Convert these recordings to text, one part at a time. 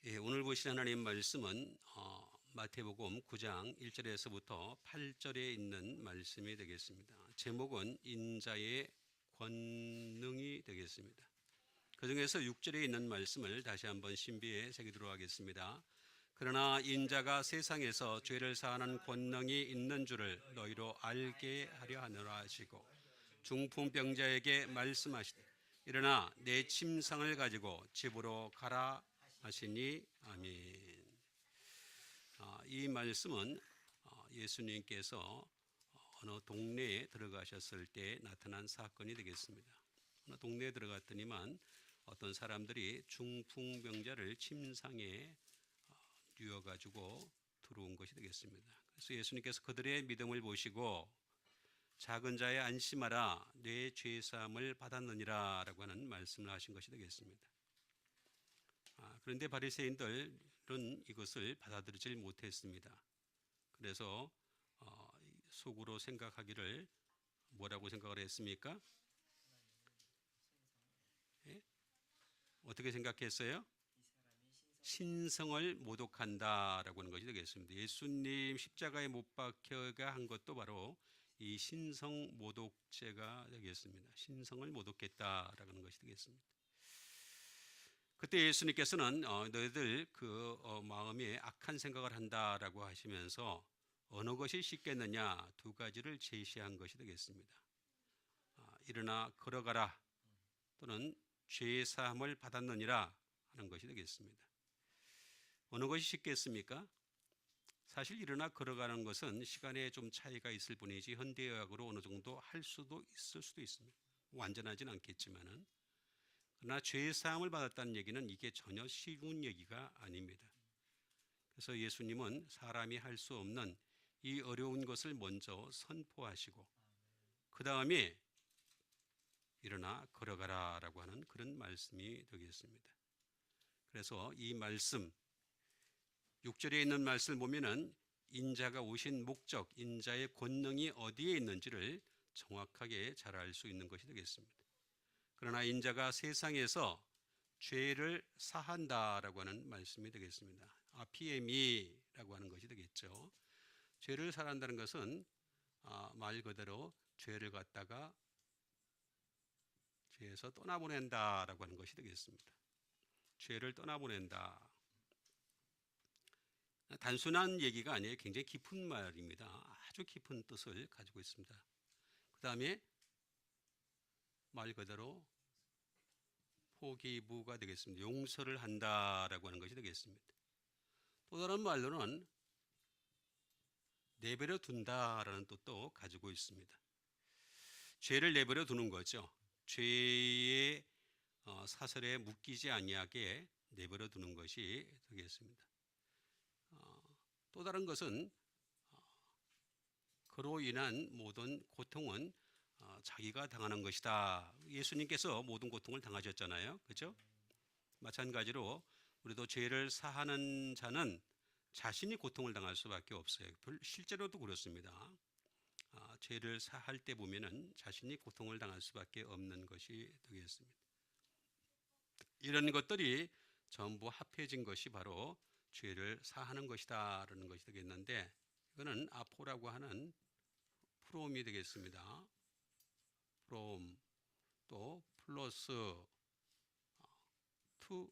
오늘 보실 하나님 말씀은 마태복음 9장 1절에서부터 8절에 있는 말씀이 되겠습니다. 제목은 인자의 권능이 되겠습니다. 그 중에서 6절에 있는 말씀을 다시 한번 신비에 새기도록 하겠습니다. 그러나 인자가 세상에서 죄를 사하는 권능이 있는 줄을 너희로 알게 하려 하노라 하시고 중풍병자에게 말씀하시되 일어나 내 침상을 가지고 집으로 가라 하시니 아멘. 이 말씀은 예수님께서 어느 동네에 들어가셨을 때 나타난 사건이 되겠습니다. 어느 동네에 들어갔더니만 어떤 사람들이 중풍병자를 침상에 뉘어가지고 들어온 것이 되겠습니다. 그래서 예수님께서 그들의 믿음을 보시고 작은 자에 안심하라 내 죄사함을 받았느니라 라고 하는 말씀을 하신 것이 되겠습니다. 그런데 바리새인들은 이것을 받아들이질 못했습니다. 그래서 속으로 생각하기를 뭐라고 생각을 했습니까? 어떻게 생각했어요? 신성을 모독한다라고 하는 것이 되겠습니다. 예수님 십자가에 못 박혀가 한 것도 바로 이 신성 모독죄가 되겠습니다. 신성을 모독했다라고 하는 것이 되겠습니다. 그때 예수님께서는 너희들 마음에 악한 생각을 한다라고 하시면서 어느 것이 쉽겠느냐 두 가지를 제시한 것이 되겠습니다. 일어나 걸어가라 또는 죄 사함을 받았느니라 하는 것이 되겠습니다. 어느 것이 쉽겠습니까? 사실 일어나 걸어가는 것은 시간에 좀 차이가 있을 뿐이지 현대의학으로 어느 정도 할 수도 있을 수도 있습니다. 완전하진 않겠지만은. 그러나 죄사함을 받았다는 얘기는 이게 전혀 쉬운 얘기가 아닙니다. 그래서 예수님은 사람이 할 수 없는 이 어려운 것을 먼저 선포하시고 그 다음에 일어나 걸어가라 라고 하는 그런 말씀이 되겠습니다. 그래서 이 말씀 6절에 있는 말씀을 보면은 인자가 오신 목적, 인자의 권능이 어디에 있는지를 정확하게 잘 알 수 있는 것이 되겠습니다. 그러나 인자가 세상에서 죄를 사한다라고 하는 말씀이 되겠습니다. 아피에미라고 하는 것이 되겠죠. 죄를 사한다는 것은 말 그대로 죄를 갖다가 죄에서 떠나보낸다라고 하는 것이 되겠습니다. 죄를 떠나보낸다. 단순한 얘기가 아니에요. 굉장히 깊은 말입니다. 아주 깊은 뜻을 가지고 있습니다. 그 다음에 말 그대로 포기부가 되겠습니다. 용서를 한다라고 하는 것이 되겠습니다. 또 다른 말로는 내버려 둔다라는 뜻도 가지고 있습니다. 죄를 내버려 두는 거죠. 죄의 사슬에 묶이지 아니하게 내버려 두는 것이 되겠습니다. 또 다른 것은 그로 인한 모든 고통은 자기가 당하는 것이다. 예수님께서 모든 고통을 당하셨잖아요. 그렇죠? 마찬가지로 우리도 죄를 사하는 자는 자신이 고통을 당할 수밖에 없어요. 실제로도 그렇습니다. 죄를 사할 때 보면은 자신이 고통을 당할 수밖에 없는 것이 되겠습니다. 이런 것들이 전부 합해진 것이 바로 죄를 사하는 것이다라는 것이 되겠는데 이거는 아포라고 하는 프롬이 되겠습니다. 프롬 또 플러스 투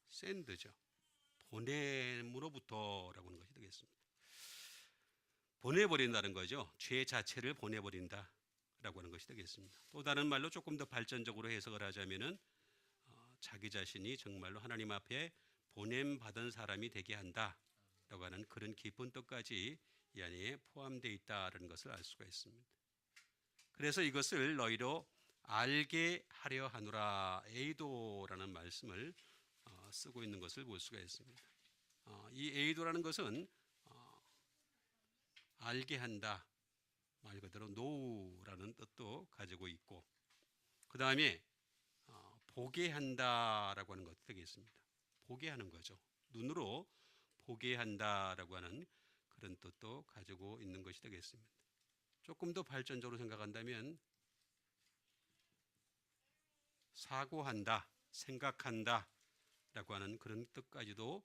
샌드죠. 보냄으로부터라고 하는 것이 되겠습니다. 보내버린다는 거죠. 죄 자체를 보내버린다라고 하는 것이 되겠습니다. 또 다른 말로 조금 더 발전적으로 해석을 하자면은 자기 자신이 정말로 하나님 앞에 보냄받은 사람이 되게 한다라고 하는 그런 깊은 뜻까지 이 안에 포함되어 있다는 것을 알 수가 있습니다. 그래서 이것을 너희로 알게 하려 하노라 에이도라는 말씀을 쓰고 있는 것을 볼 수가 있습니다. 이 에이도라는 것은 알게 한다 말 그대로 know라는 뜻도 가지고 있고 그 다음에 보게 한다라고 하는 것도 되겠습니다. 보게 하는 거죠. 눈으로 보게 한다라고 하는 그런 뜻도 가지고 있는 것이 되겠습니다. 조금 더 발전적으로 생각한다면 사고한다, 생각한다 하는 그런 뜻까지도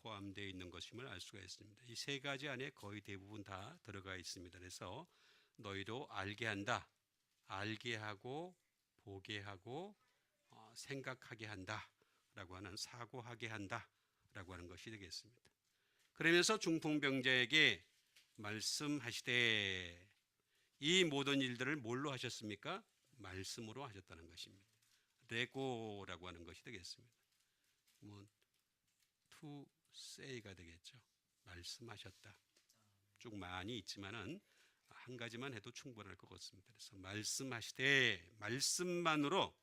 포함되어 있는 것임을 알 수가 있습니다. 이 세 가지 안에 거의 대부분 다 들어가 있습니다. 그래서 너희도 알게 한다, 알게 하고 보게 하고 생각하게 한다 라고 하는, 사고하게 한다 라고 하는 것이 되겠습니다. 그러면서 중풍병자에게 말씀하시되, 이 모든 일들을 뭘로 하셨습니까? 말씀으로 하셨다는 것입니다. 레고라고 하는 것이 되겠습니다. to say가 되겠죠. 말씀하셨다. 쭉 많이 있지만은 한 가지만 해도 충분할 것 같습니다. 그래서 말씀하시되, 말씀만으로,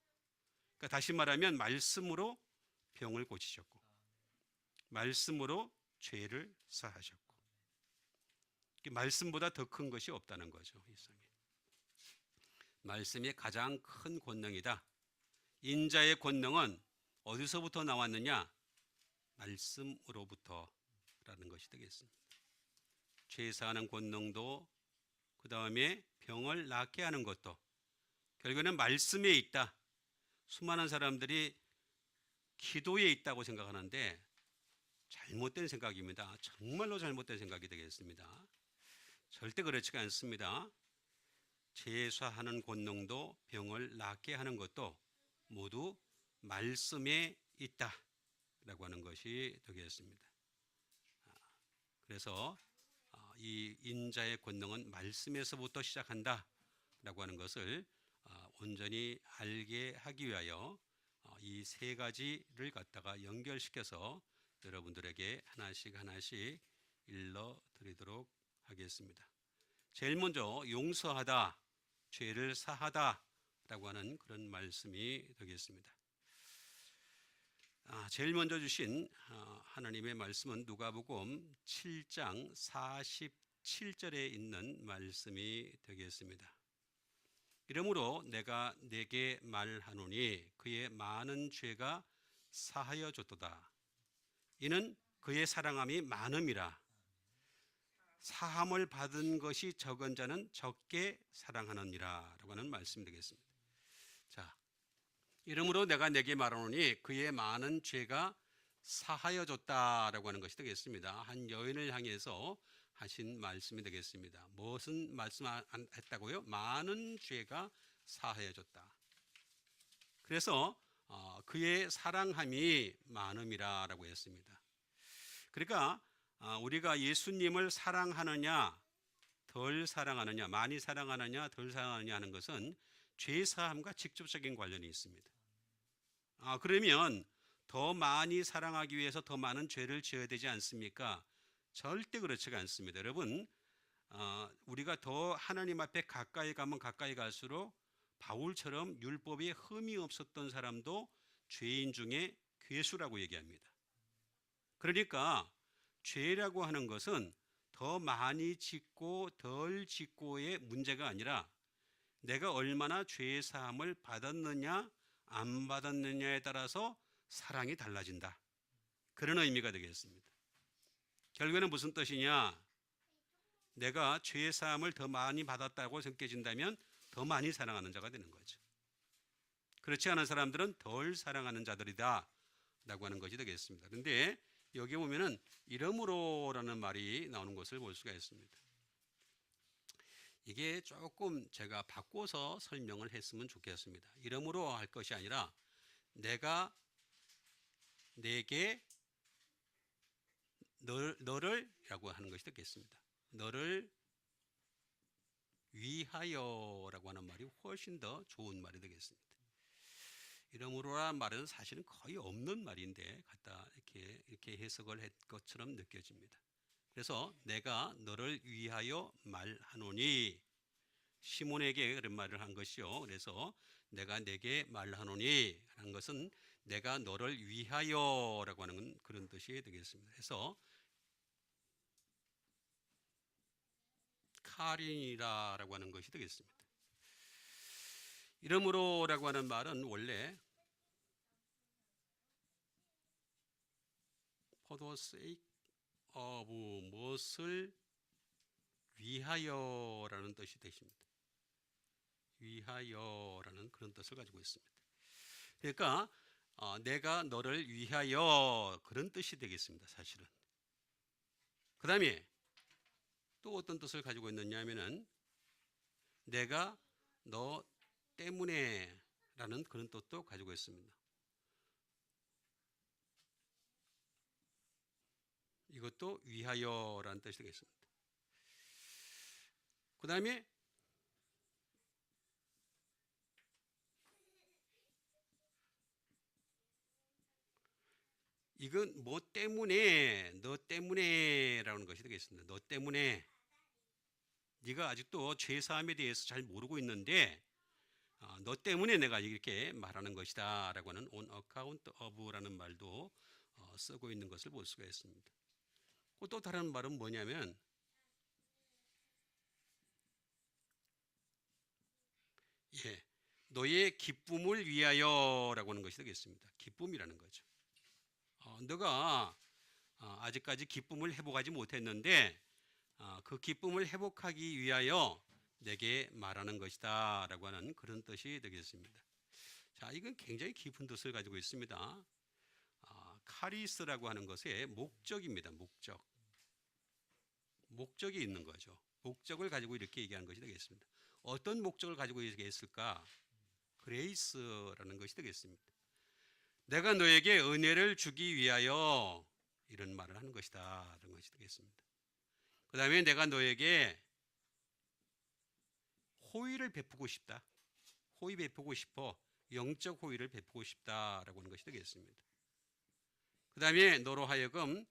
그러니까 다시 말하면 말씀으로 병을 고치셨고, 말씀으로 죄를 사하셨고, 말씀보다 더 큰 것이 없다는 거죠. 이 세상에. 말씀이 가장 큰 권능이다. 인자의 권능은 어디서부터 나왔느냐? 말씀으로부터라는 것이 되겠습니다. 죄 사하는 권능도, 그 다음에 병을 낫게 하는 것도 결국에는 말씀에 있다. 수많은 사람들이 기도에 있다고 생각하는데 잘못된 생각입니다. 정말로 잘못된 생각이 되겠습니다. 절대 그렇지가 않습니다. 죄 사하는 권능도 병을 낫게 하는 것도 모두 말씀에 있다 라고 하는 것이 되겠습니다. 그래서 이 인자의 권능은 말씀에서부터 시작한다 라고 하는 것을 온전히 알게 하기 위하여 이 세 가지를 갖다가 연결시켜서 여러분들에게 하나씩 하나씩 일러드리도록 하겠습니다. 제일 먼저 용서하다, 죄를 사하다 라고 하는 그런 말씀이 되겠습니다. 제일 먼저 주신 하나님의 말씀은 누가복음 7장 47절에 있는 말씀이 되겠습니다. 이러므로 내가 네게 말하노니 그의 많은 죄가 사하여 줬도다. 이는 그의 사랑함이 많음이라. 사함을 받은 것이 적은 자는 적게 사랑하느니라 라고 하는 말씀이 되겠습니다. 자, 이러므로 내가 네게 말하노니 그의 많은 죄가 사하여 줬다라고 하는 것이 되겠습니다. 한 여인을 향해서 하신 말씀이 되겠습니다. 무슨 말씀했다고요? 많은 죄가 사하여 줬다. 그래서 그의 사랑함이 많음이라고 했습니다. 그러니까 우리가 예수님을 사랑하느냐, 덜 사랑하느냐, 많이 사랑하느냐, 덜 사랑하느냐 하는 것은 죄 사함과 직접적인 관련이 있습니다. 그러면 더 많이 사랑하기 위해서 더 많은 죄를 지어야 되지 않습니까? 절대 그렇지가 않습니다. 여러분, 우리가 더 하나님 앞에 가까이 가면 가까이 갈수록 바울처럼 율법에 흠이 없었던 사람도 죄인 중에 괴수라고 얘기합니다. 그러니까 죄라고 하는 것은 더 많이 짓고 덜 짓고의 문제가 아니라 내가 얼마나 죄의 사함을 받았느냐 안 받았느냐에 따라서 사랑이 달라진다. 그런 의미가 되겠습니다. 결국에는 무슨 뜻이냐? 내가 죄의 사함을 더 많이 받았다고 생각해진다면 더 많이 사랑하는 자가 되는 거죠. 그렇지 않은 사람들은 덜 사랑하는 자들이다 라고 하는 것이 되겠습니다. 그런데 여기 보면은 이러므로라는 말이 나오는 것을 볼 수가 있습니다. 이게 조금 제가 바꿔서 설명을 했으면 좋겠습니다. 이러므로 할 것이 아니라 내가 내게 너를 라고 하는 것이 되겠습니다. 너를 위하여 라고 하는 말이 훨씬 더 좋은 말이 되겠습니다. 이러므로라는 말은 사실은 거의 없는 말인데 갖다 이렇게 해석을 한 것처럼 느껴집니다. 그래서 내가 너를 위하여 말하노니, 시몬에게 그런 말을 한 것이요. 그래서 내가 내게 말하노니 하는 것은 내가 너를 위하여라고 하는 그런 뜻이 되겠습니다. 그래서 카린이라고 하는 것이 되겠습니다. 이러므로라고 하는 말은 원래 for the sake of 무엇을 위하여라는 뜻이 되십니다. 위하여라는 그런 뜻을 가지고 있습니다. 그러니까 내가 너를 위하여 그런 뜻이 되겠습니다. 사실은. 그 다음에 또 어떤 뜻을 가지고 있느냐 하면은 내가 너 때문에 라는 그런 뜻도 가지고 있습니다. 이것도 위하여라는 뜻이 되겠습니다. 그 다음에 이건 뭐 때문에, 너 때문에라는 것이 되겠습니다. 너 때문에 네가 아직도 죄사함에 대해서 잘 모르고 있는데 너 때문에 내가 이렇게 말하는 것이다 라고 하는 on account of라는 말도 쓰고 있는 것을 볼 수가 있습니다. 또 다른 말은 뭐냐면 너의 기쁨을 위하여 라고 하는 것이 되겠습니다. 기쁨이라는 거죠. 너가 아직까지 기쁨을 회복하지 못했는데 그 기쁨을 회복하기 위하여 내게 말하는 것이다 라고 하는 그런 뜻이 되겠습니다. 자, 이건 굉장히 깊은 뜻을 가지고 있습니다. 카리스라고 하는 것의 목적입니다. 목적이 있는 거죠. 목적을 가지고 이렇게 얘기하는 것이 되겠습니다. 어떤 목적을 가지고 얘기했을까? 그레이스라는 것이 되겠습니다. 내가 너에게 은혜를 주기 위하여 이런 말을 하는 것이다 라는 것이 되겠습니다. 그 다음에 내가 너에게 호의를 베푸고 싶다. 호의 베푸고 싶어. 영적 호의를 베푸고 싶다라고 하는 것이 되겠습니다. 그 다음에 너로 하여금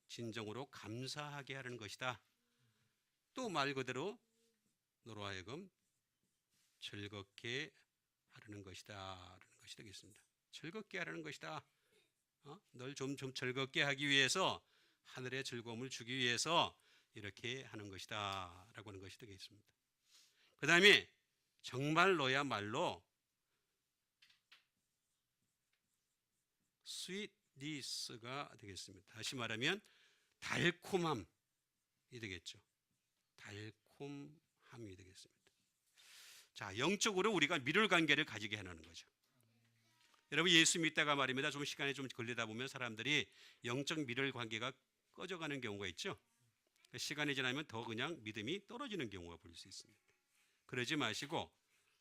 진정으로 감사하게 하는 것이다. 또 말 그대로 너로 하여금 즐겁게 하려는 것이다 라는 것이 되겠습니다. 즐겁게 하려는 것이다. 널 좀 즐겁게 하기 위해서, 하늘의 즐거움을 주기 위해서 이렇게 하는 것이다 라고 하는 것이 되겠습니다. 그 다음에 정말 너야말로 sweetness가 되겠습니다. 다시 말하면 달콤함이 되겠죠. 달콤함이 되겠습니다. 자, 영적으로 우리가 믿을 관계를 가지게 하는 거죠. 여러분, 예수 믿다가 말입니다. 좀 시간이 좀 걸리다 보면 사람들이 영적 믿을 관계가 꺼져가는 경우가 있죠. 시간이 지나면 더 그냥 믿음이 떨어지는 경우가 볼 수 있습니다. 그러지 마시고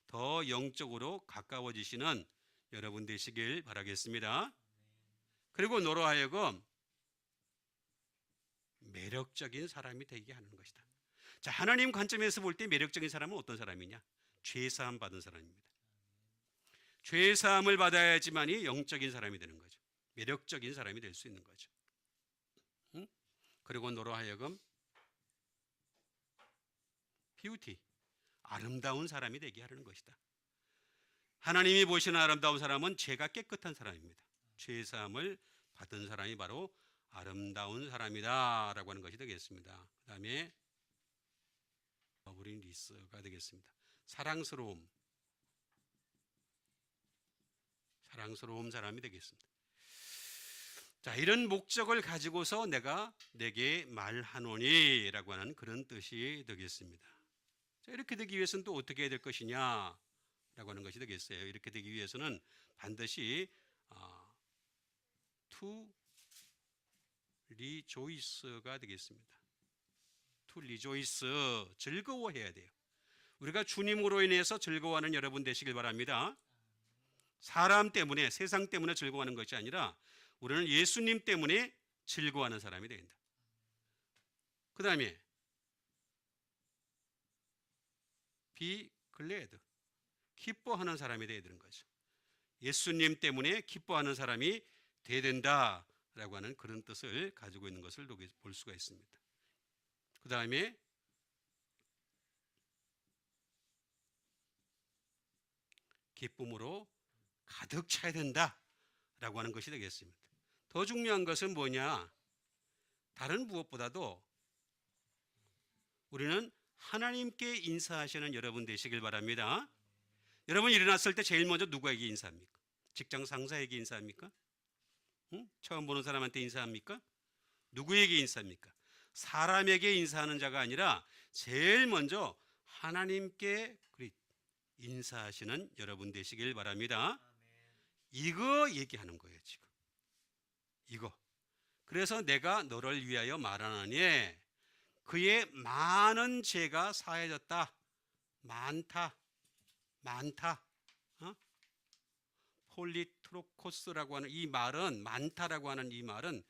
더 영적으로 가까워지시는 여러분 되시길 바라겠습니다. 그리고 너로 하여금 매력적인 사람이 되게 하는 것이다. 자, 하나님 관점에서 볼 때 매력적인 사람은 어떤 사람이냐? 죄사함 받은 사람입니다. 죄사함을 받아야지만이 영적인 사람이 되는 거죠. 매력적인 사람이 될 수 있는 거죠. 그리고 너로 하여금 뷰티, 아름다운 사람이 되게 하려는 것이다. 하나님이 보시는 아름다운 사람은 죄가 깨끗한 사람입니다. 죄사함을 받은 사람이 바로 아름다운 사람이다 라고 하는 것이 되겠습니다. 그 다음에 러블리니스가 되겠습니다. 사랑스러움 사람이 되겠습니다. 자, 이런 목적을 가지고서 내가 내게 말하노니 라고 하는 그런 뜻이 되겠습니다. 자, 이렇게 되기 위해서는 또 어떻게 해야 될 것이냐 라고 하는 것이 되겠어요. 이렇게 되기 위해서는 반드시 to rejoice가 되겠습니다. to rejoice, 즐거워해야 돼요. 우리가 주님으로 인해서 즐거워하는 여러분 되시길 바랍니다. 사람 때문에, 세상 때문에 즐거워하는 것이 아니라 우리는 예수님 때문에 즐거워하는 사람이 된다. 그 다음에 be glad, 기뻐하는 사람이 되어야 되는 거죠. 예수님 때문에 기뻐하는 사람이 되어야 된다라고 하는 그런 뜻을 가지고 있는 것을 볼 수가 있습니다. 그 다음에 기쁨으로 가득 차야 된다라고 하는 것이 되겠습니다. 더 중요한 것은 뭐냐? 다른 무엇보다도 우리는 하나님께 인사하시는 여러분 되시길 바랍니다. 여러분 일어났을 때 제일 먼저 누구에게 인사합니까? 직장 상사에게 인사합니까? 처음 보는 사람한테 인사합니까? 누구에게 인사합니까? 사람에게 인사하는 자가 아니라 제일 먼저 하나님께 인사하시는 여러분 되시길 바랍니다. 이거 얘기하는 거예요, 지금. 이거. 그래서 내가 너를 위하여 말하노니 그의 많은 죄가 사해졌다. 많다. 많다. 어? 폴리트로코스라고 하는 이 말은, 많다라고 하는 이 말은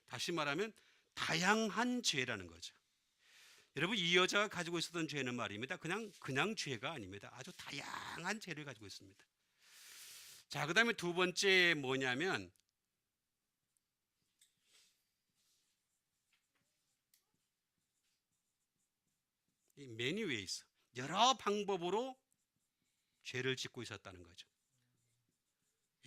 다시 말하면 다양한 죄라는 거죠. 여러분, 이 여자가 가지고 있었던 죄는 말입니다. 그냥 죄가 아닙니다. 아주 다양한 죄를 가지고 있습니다. 자, 그 다음에 두 번째 뭐냐면 이 many ways, 여러 방법으로 죄를 짓고 있었다는 거죠.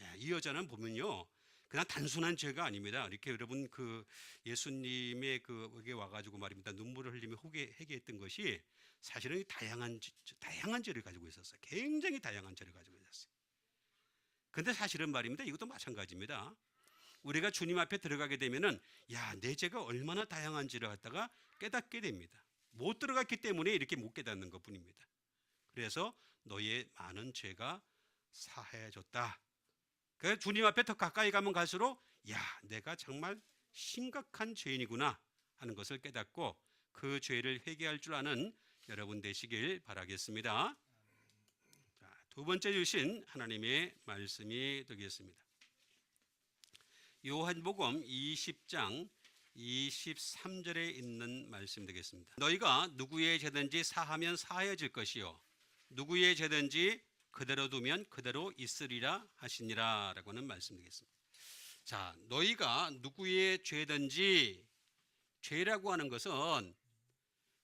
야, 이 여자는 보면요, 그냥 단순한 죄가 아닙니다. 이렇게 여러분 그 예수님의 그에게 와가지고 말입니다, 눈물을 흘리며 회개했던 것이 사실은 다양한 죄를 가지고 있었어요. 굉장히 다양한 죄를 가지고 있었어요. 근데 사실은 말입니다, 이것도 마찬가지입니다. 우리가 주님 앞에 들어가게 되면은 야, 내 죄가 얼마나 다양한지를 갖다가 깨닫게 됩니다. 못 들어갔기 때문에 이렇게 못 깨닫는 것뿐입니다. 그래서 너의 많은 죄가 사해졌다. 그래서 주님 앞에 더 가까이 가면 갈수록 야, 내가 정말 심각한 죄인이구나 하는 것을 깨닫고 그 죄를 회개할 줄 아는 여러분 되시길 바라겠습니다. 자, 두 번째 주신 하나님의 말씀이 되겠습니다. 요한복음 20장 23절에 있는 말씀 되겠습니다. 너희가 누구의 죄든지 사하면 사하여질 것이요 누구의 죄든지 그대로 두면 그대로 있으리라 하시니라 라고 하는 말씀 되겠습니다. 자, 너희가 누구의 죄든지, 죄라고 하는 것은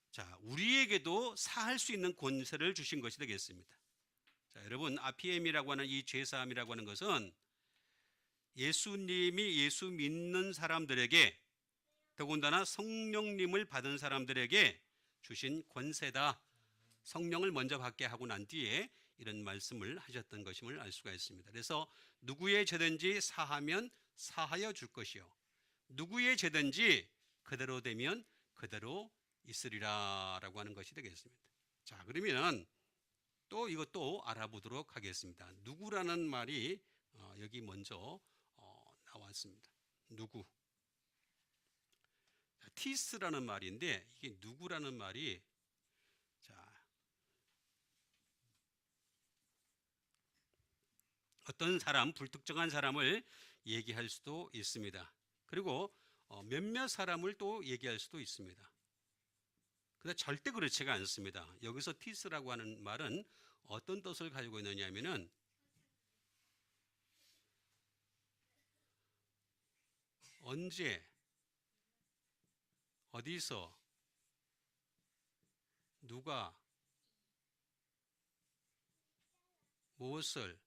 자, 우리에게도 사할 수 있는 권세를 주신 것이 되겠습니다. 자, 여러분, RPM이라고 하는 이 죄사함이라고 하는 것은 예수님이 예수 믿는 사람들에게, 더군다나 성령님을 받은 사람들에게 주신 권세다. 성령을 먼저 받게 하고 난 뒤에 이런 말씀을 하셨던 것임을 알 수가 있습니다. 그래서 누구의 죄든지 사하면 사하여 줄 것이요 누구의 죄든지 그대로 되면 그대로 있으리라 라고 하는 것이 되겠습니다. 자, 그러면 또 이것도 알아보도록 하겠습니다. 누구라는 말이 여기 먼저 나왔습니다. 누구. 티스라는 말인데 이게 누구라는 말이 어떤 사람, 불특정한 사람을 얘기할 수도 있습니다. 그리고 몇몇 사람을 또 얘기할 수도 있습니다. 그런데 절대 그렇지가 않습니다. 여기서 티스라고 하는 말은 어떤 뜻을 가지고 있느냐 하면은 언제, 어디서, 누가, 무엇을,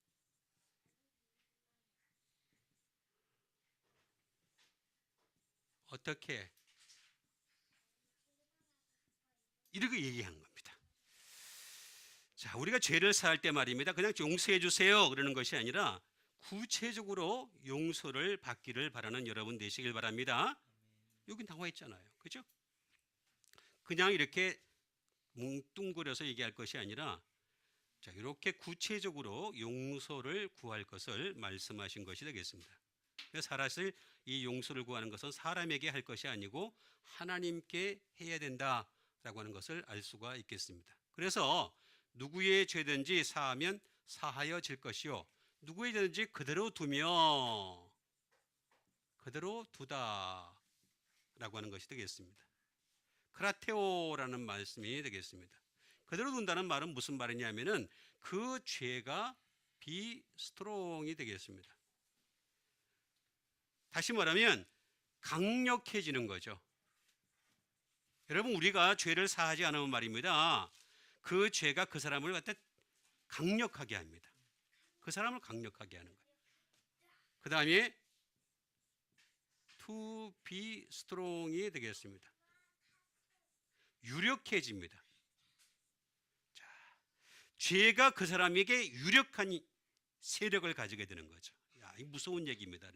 어떻게 이렇게 얘기하는 겁니다. 자, 우리가 죄를 사할 때 말입니다, 그냥 용서해 주세요 그러는 것이 아니라 구체적으로 용서를 받기를 바라는 여러분 되시길 바랍니다. 여기 나와 있잖아요. 그죠? 그냥 이렇게 뭉뚱그려서 얘기할 것이 아니라 자, 이렇게 구체적으로 용서를 구할 것을 말씀하신 것이 되겠습니다. 사실 이 용서를 구하는 것은 사람에게 할 것이 아니고 하나님께 해야 된다라고 하는 것을 알 수가 있겠습니다. 그래서 누구의 죄든지 사하면 사하여질 것이요 누구의 죄든지 그대로 두며 그대로 두다라고 하는 것이 되겠습니다. 크라테오라는 말씀이 되겠습니다. 그대로 둔다는 말은 무슨 말이냐면은 그 죄가 비스트롱이 되겠습니다. 다시 말하면 강력해지는 거죠. 여러분, 우리가 죄를 사하지 않으면 말입니다, 그 죄가 그 사람을 갖다 강력하게 합니다. 그 사람을 강력하게 하는 거예요. 그 다음에 to be strong이 되겠습니다. 유력해집니다. 자, 죄가 그 사람에게 유력한 세력을 가지게 되는 거죠. 야, 이 무서운 얘기입니다.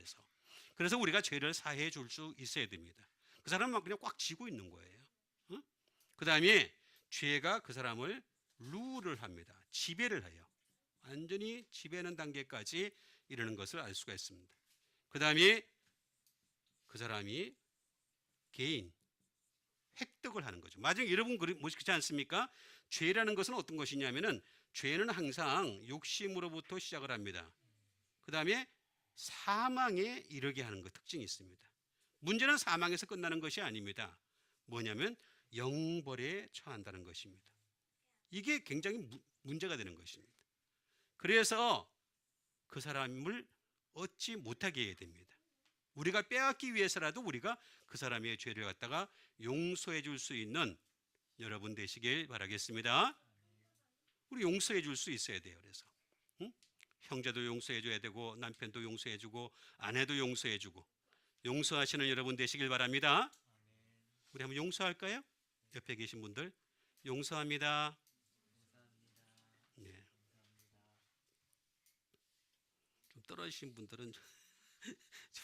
그래서 우리가 죄를 사해 줄 수 있어야 됩니다. 그 사람은 그냥 꽉 쥐고 있는 거예요. 그 다음에 죄가 그 사람을 룰을 합니다. 지배를 해요. 완전히 지배하는 단계까지 이르는 것을 알 수가 있습니다. 그 다음에 그 사람이 개인 획득을 하는 거죠. 마지막에 여러분 그렇지 않습니까? 죄라는 것은 어떤 것이냐면은 죄는 항상 욕심으로부터 시작을 합니다. 그 다음에 사망에 이르게 하는 것 특징이 있습니다. 문제는 사망에서 끝나는 것이 아닙니다. 뭐냐면 영벌에 처한다는 것입니다. 이게 굉장히 문제가 되는 것입니다. 그래서 그 사람을 얻지 못하게 해야 됩니다. 우리가 빼앗기 위해서라도 우리가 그 사람의 죄를 갖다가 용서해 줄 수 있는 여러분 되시길 바라겠습니다. 우리 용서해 줄 수 있어야 돼요. 그래서 형제도 용서해 줘야 되고 남편도 용서해 주고 아내도 용서해 주고 용서하시는 여러분 되시길 바랍니다. 우리 한번 용서할까요? 옆에 계신 분들 용서합니다. 네. 좀 떨어지신 분들은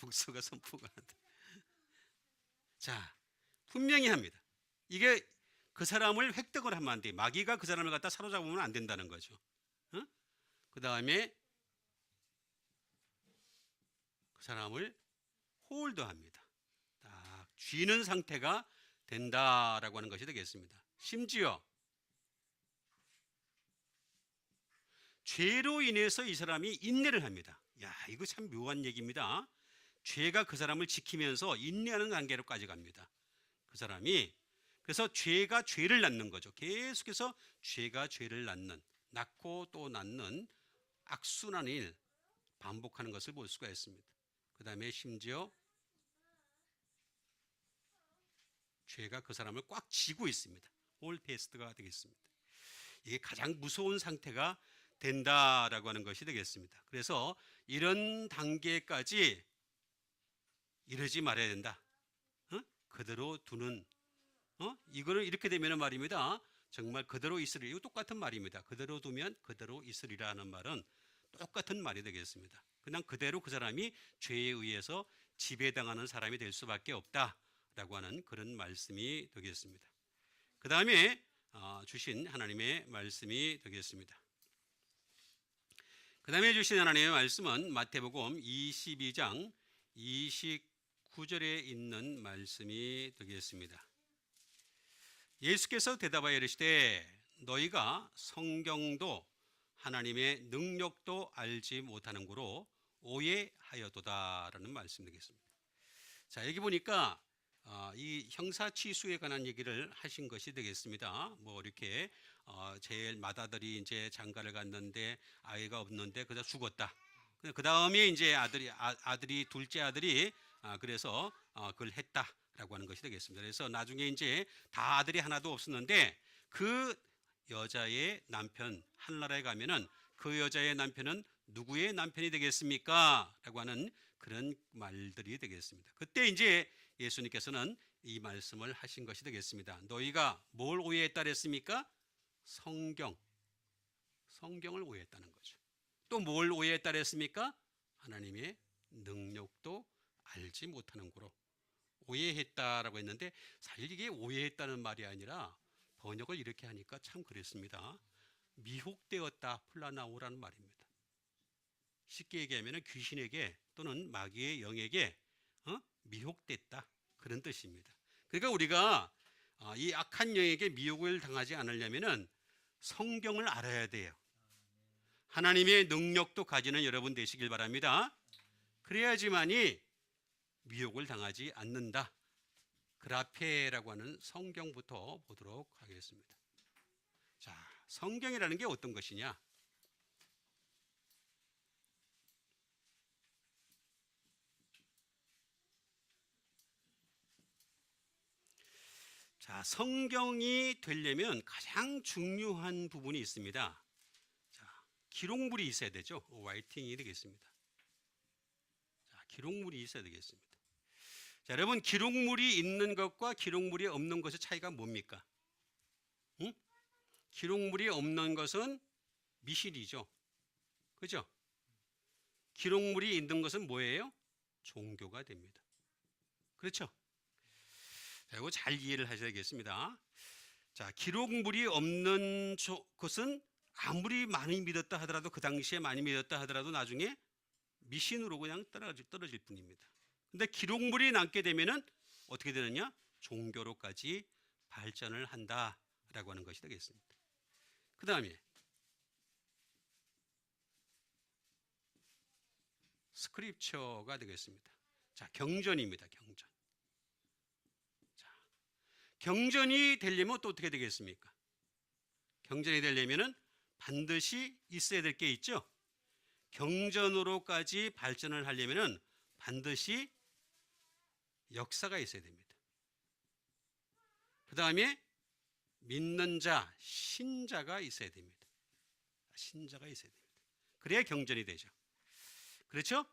용서가 선포가 안 돼. 자, 분명히 합니다. 이게 그 사람을 획득을 하면 안 돼. 마귀가 그 사람을 갖다 사로잡으면 안 된다는 거죠. 그 다음에 그 사람을 홀드합니다. 딱 쥐는 상태가 된다라고 하는 것이 되겠습니다. 심지어 죄로 인해서 이 사람이 인내를 합니다. 야, 이거 참 묘한 얘기입니다. 죄가 그 사람을 지키면서 인내하는 단계로까지 갑니다. 그 사람이 그래서 죄가 죄를 낳는 거죠. 계속해서 죄가 죄를 낳고 또 낳는 악순환을 반복하는 것을 볼 수가 있습니다. 그 다음에 심지어 죄가 그 사람을 꽉 쥐고 있습니다. 홀페스트가 되겠습니다. 이게 가장 무서운 상태가 된다라고 하는 것이 되겠습니다. 그래서 이런 단계까지 이러지 말아야 된다. 그대로 두는 이거를 이렇게 되면 말입니다. 정말 그대로 있으리. 이거 똑같은 말입니다. 그대로 두면 그대로 있으리라는 말은 똑같은 말이 되겠습니다. 그냥 그대로 그 사람이 죄에 의해서 지배당하는 사람이 될 수밖에 없다라고 하는 그런 말씀이 되겠습니다. 그 다음에 주신 하나님의 말씀이 되겠습니다. 그 다음에 주신 하나님의 말씀은 마태복음 22장 29절에 있는 말씀이 되겠습니다. 예수께서 대답하여 이르시되 너희가 성경도 하나님의 능력도 알지 못하는 고로 오해하여도다라는 말씀 되겠습니다. 자, 여기 보니까 이 형사치수에 관한 얘기를 하신 것이 되겠습니다. 뭐 이렇게 제일 맏아들이 이제 장가를 갔는데 아이가 없는데 그다 죽었다. 그 다음에 이제 아들이 둘째 아들이 그래서 그걸 했다라고 하는 것이 되겠습니다. 그래서 나중에 이제 다 아들이 하나도 없었는데 그 여자의 남편 한나라에 가면은 그 여자의 남편은 누구의 남편이 되겠습니까? 라고 하는 그런 말들이 되겠습니다. 그때 이제 예수님께서는 이 말씀을 하신 것이 되겠습니다. 너희가 뭘 오해했다 그랬습니까? 성경을 오해했다는 거죠. 또 뭘 오해했다 그랬습니까? 하나님의 능력도 알지 못하는 거로 오해했다라고 했는데 사실 이게 오해했다는 말이 아니라 번역을 이렇게 하니까 참 그랬습니다. 미혹되었다 플라나오라는 말입니다. 쉽게 얘기하면 귀신에게 또는 마귀의 영에게 미혹됐다 그런 뜻입니다. 그러니까 우리가 이 악한 영에게 미혹을 당하지 않으려면 성경을 알아야 돼요. 하나님의 능력도 가지는 여러분 되시길 바랍니다. 그래야지만이 미혹을 당하지 않는다. 그라페라고 하는 성경부터 보도록 하겠습니다. 자, 성경이라는 게 어떤 것이냐? 자, 성경이 되려면 가장 중요한 부분이 있습니다. 자, 기록물이 있어야 되죠. 라이팅이 되겠습니다. 자, 기록물이 있어야 되겠습니다. 자, 여러분 기록물이 있는 것과 기록물이 없는 것의 차이가 뭡니까? 기록물이 없는 것은 미실이죠. 그죠? 기록물이 있는 것은 뭐예요? 종교가 됩니다. 그렇죠? 이거 잘 이해를 하셔야겠습니다. 자, 기록물이 없는 것은 아무리 많이 믿었다 하더라도, 그 당시에 많이 믿었다 하더라도 나중에 미신으로 그냥 떨어질 뿐입니다. 근데 기록물이 남게 되면은 어떻게 되느냐? 종교로까지 발전을 한다라고 하는 것이 되겠습니다. 그 다음에 스크립처가 되겠습니다. 자, 경전입니다. 경전. 자, 경전이 되려면 또 어떻게 되겠습니까? 경전이 되려면은 반드시 있어야 될 게 있죠. 경전으로까지 발전을 하려면은 반드시 역사가 있어야 됩니다. 그 다음에 믿는 자, 신자가 있어야 됩니다. 신자가 있어야 됩니다. 그래야 경전이 되죠. 그렇죠?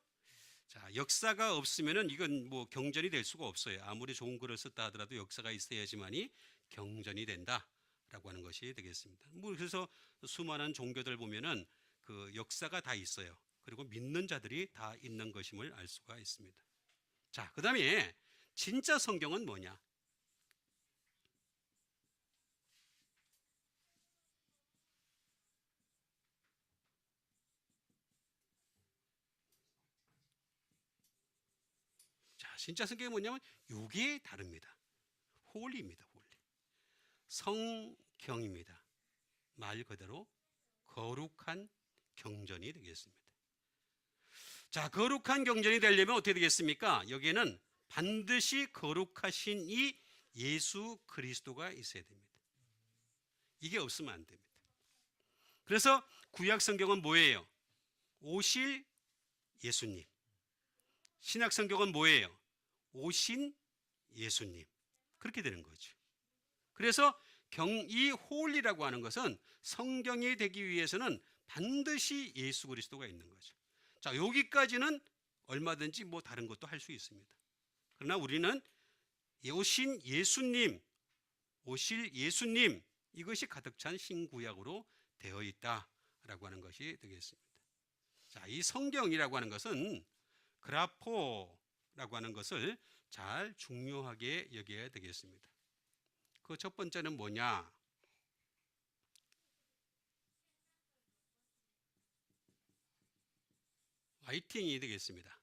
자, 역사가 없으면은 이건 뭐 경전이 될 수가 없어요. 아무리 좋은 글을 썼다 하더라도 역사가 있어야지만이 경전이 된다라고 하는 것이 되겠습니다. 뭐 그래서 수많은 종교들 보면은 그 역사가 다 있어요. 그리고 믿는 자들이 다 있는 것임을 알 수가 있습니다. 자, 그 다음에 진짜 성경은 뭐냐? 자, 진짜 성경이 뭐냐면 이게 다릅니다. 홀리입니다. 홀리. 성경입니다. 말 그대로 거룩한 경전이 되겠습니다. 자, 거룩한 경전이 되려면 어떻게 되겠습니까? 여기에는 반드시 거룩하신 이 예수 그리스도가 있어야 됩니다. 이게 없으면 안 됩니다. 그래서 구약 성경은 뭐예요? 오실 예수님. 신약 성경은 뭐예요? 오신 예수님. 그렇게 되는 거죠. 그래서 이 홀리라고 하는 것은 성경이 되기 위해서는 반드시 예수 그리스도가 있는 거죠. 자, 여기까지는 얼마든지 뭐 다른 것도 할 수 있습니다. 그러나 우리는 오신 예수님, 오실 예수님, 이것이 가득 찬 신구약으로 되어 있다라고 하는 것이 되겠습니다. 자, 이 성경이라고 하는 것은 그라포라고 하는 것을 잘 중요하게 여겨야 되겠습니다. 그 첫 번째는 뭐냐? 라이팅이 되겠습니다.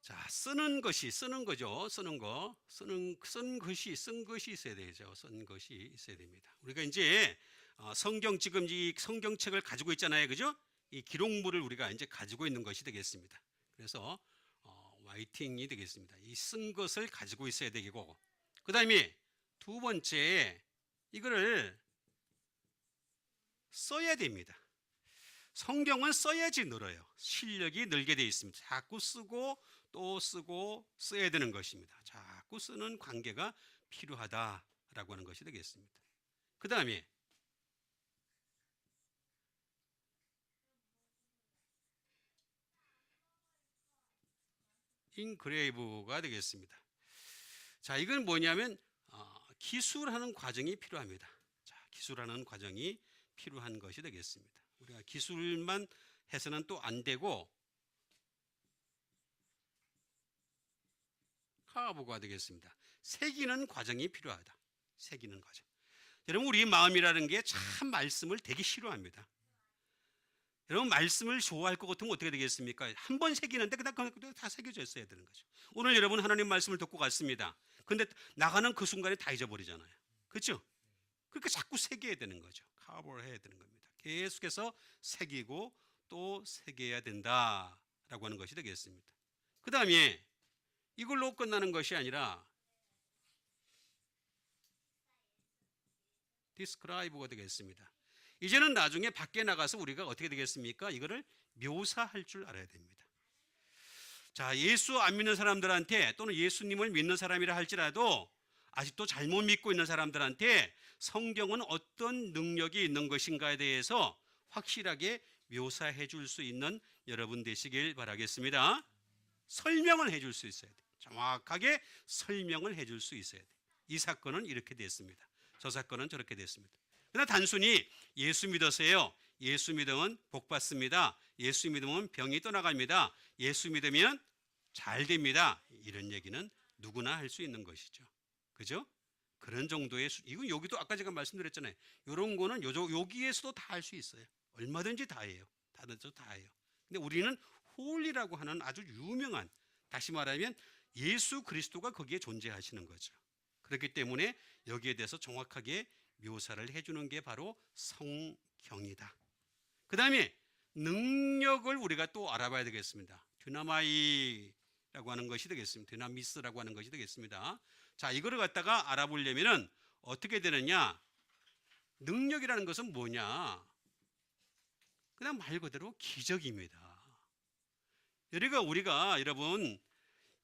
자, 쓰는 거죠. 쓴 것이 있어야 되죠. 쓴 것이 있어야 됩니다. 우리가 이제 지금 이 성경책을 가지고 있잖아요, 그죠? 이 기록물을 우리가 이제 가지고 있는 것이 되겠습니다. 그래서 라이팅이 되겠습니다. 이 쓴 것을 가지고 있어야 되고, 그 다음에 두 번째, 이거를 써야 됩니다. 성경은 써야지 늘어요. 실력이 늘게 되어 있습니다. 자꾸 쓰고 또 쓰고 써야 되는 것입니다. 자꾸 쓰는 관계가 필요하다라고 하는 것이 되겠습니다. 그 다음에 인그레이브가 되겠습니다. 자, 이건 뭐냐면 기술하는 과정이 필요합니다. 자, 기술하는 과정이 필요한 것이 되겠습니다. 우리가 기술만 해서는 또 안 되고 카보가 되겠습니다. 새기는 과정이 필요하다. 새기는 과정. 여러분, 우리 마음이라는 게 참 말씀을 되게 싫어합니다. 여러분, 말씀을 좋아할 것 같으면 어떻게 되겠습니까? 한 번 새기는데 그냥 다 새겨져 있어야 되는 거죠. 오늘 여러분 하나님 말씀을 듣고 갔습니다. 근데 나가는 그 순간에 다 잊어버리잖아요. 그렇죠? 그러니까 자꾸 새겨야 되는 거죠. 카보를 해야 되는 겁니다. 계속해서 새기고 또 새겨야 된다라고 하는 것이 되겠습니다. 그 다음에 이걸로 끝나는 것이 아니라 디스크라이브가 되겠습니다. 이제는 나중에 밖에 나가서 우리가 어떻게 되겠습니까? 이거를 묘사할 줄 알아야 됩니다. 자, 예수 안 믿는 사람들한테 또는 예수님을 믿는 사람이라 할지라도 아직도 잘못 믿고 있는 사람들한테 성경은 어떤 능력이 있는 것인가에 대해서 확실하게 묘사해 줄 수 있는 여러분 되시길 바라겠습니다. 설명을 해 줄 수 있어야 돼요. 정확하게 설명을 해 줄 수 있어야 돼요. 이 사건은 이렇게 됐습니다. 저 사건은 저렇게 됐습니다. 그러나 단순히 예수 믿으세요. 예수 믿으면 복 받습니다. 예수 믿으면 병이 떠나갑니다. 예수 믿으면 잘 됩니다. 이런 얘기는 누구나 할 수 있는 것이죠. 그죠? 그런 정도의 이건 여기도 아까 제가 말씀드렸잖아요. 이런 거는 여기에서도 다 할 수 있어요. 얼마든지 다 해요. 다 해요. 근데 우리는 홀이라고 하는 아주 유명한, 다시 말하면 예수 그리스도가 거기에 존재하시는 거죠. 그렇기 때문에 여기에 대해서 정확하게 묘사를 해주는 게 바로 성경이다. 그 다음에 능력을 우리가 또 알아봐야 되겠습니다. dynamit라고 하는 것이 되겠습니다. dynamit라고 하는 것이 되겠습니다. 자, 이거를 갖다가 알아보려면은 어떻게 되느냐? 능력이라는 것은 뭐냐? 그냥 말 그대로 기적입니다. 우리가 여러분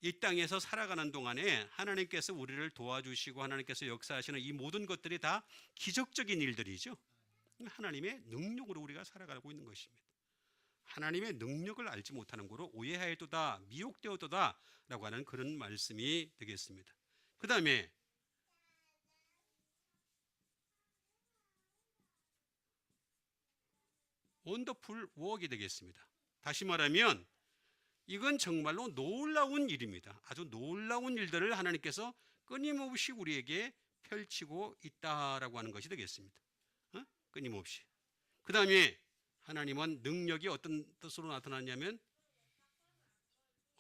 이 땅에서 살아가는 동안에 하나님께서 우리를 도와주시고 하나님께서 역사하시는 이 모든 것들이 다 기적적인 일들이죠. 하나님의 능력으로 우리가 살아가고 있는 것입니다. 하나님의 능력을 알지 못하는 거로 오해하였도다, 미혹되었도다 라고 하는 그런 말씀이 되겠습니다. 그 다음에 원더풀 워크이 되겠습니다. 다시 말하면 이건 정말로 놀라운 일입니다. 아주 놀라운 일들을 하나님께서 끊임없이 우리에게 펼치고 있다라고 하는 것이 되겠습니다. 끊임없이. 그 다음에 하나님은 능력이 어떤 뜻으로 나타났냐면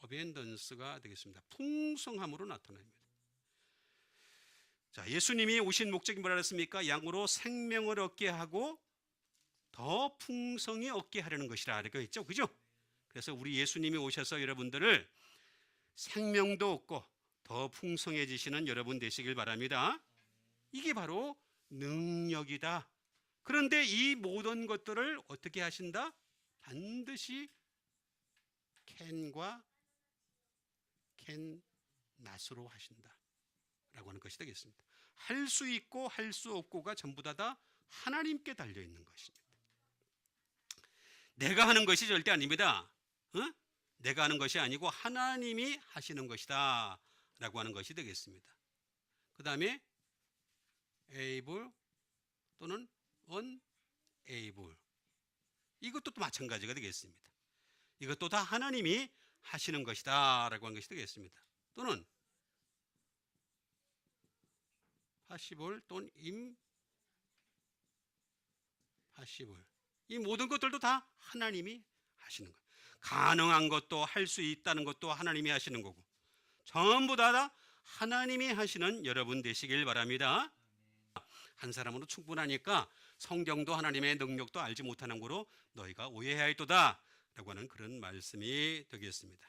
어벤던스가 되겠습니다. 풍성함으로 나타납니다. 자, 예수님이 오신 목적이 뭐라 그랬습니까? 양으로 생명을 얻게 하고 더 풍성히 얻게 하려는 것이라 이렇게 했죠. 그죠? 그래서 우리 예수님이 오셔서 여러분들을 생명도 얻고 더 풍성해지시는 여러분 되시길 바랍니다. 이게 바로 능력이다. 그런데 이 모든 것들을 어떻게 하신다? 반드시 can과 cannot으로 하신다 라고 하는 것이 되겠습니다. 할 수 있고 할 수 없고가 전부 다 하나님께 달려있는 것입니다. 내가 하는 것이 절대 아닙니다. 내가 하는 것이 아니고 하나님이 하시는 것이다 라고 하는 것이 되겠습니다. 그 다음에 able 또는 unable, 이것도 또 마찬가지가 되겠습니다. 이것도 다 하나님이 하시는 것이다 라고 하는 것이 되겠습니다. 또는 possible 또는 impossible, 이 모든 것들도 다 하나님이 하시는 거예요. 가능한 것도 할 수 있다는 것도 하나님이 하시는 거고 전부 다 하나님이 하시는 여러분 되시길 바랍니다. 한 사람으로 충분하니까 성경도 하나님의 능력도 알지 못하는 거로 너희가 오해하였도다 라고 하는 그런 말씀이 되겠습니다.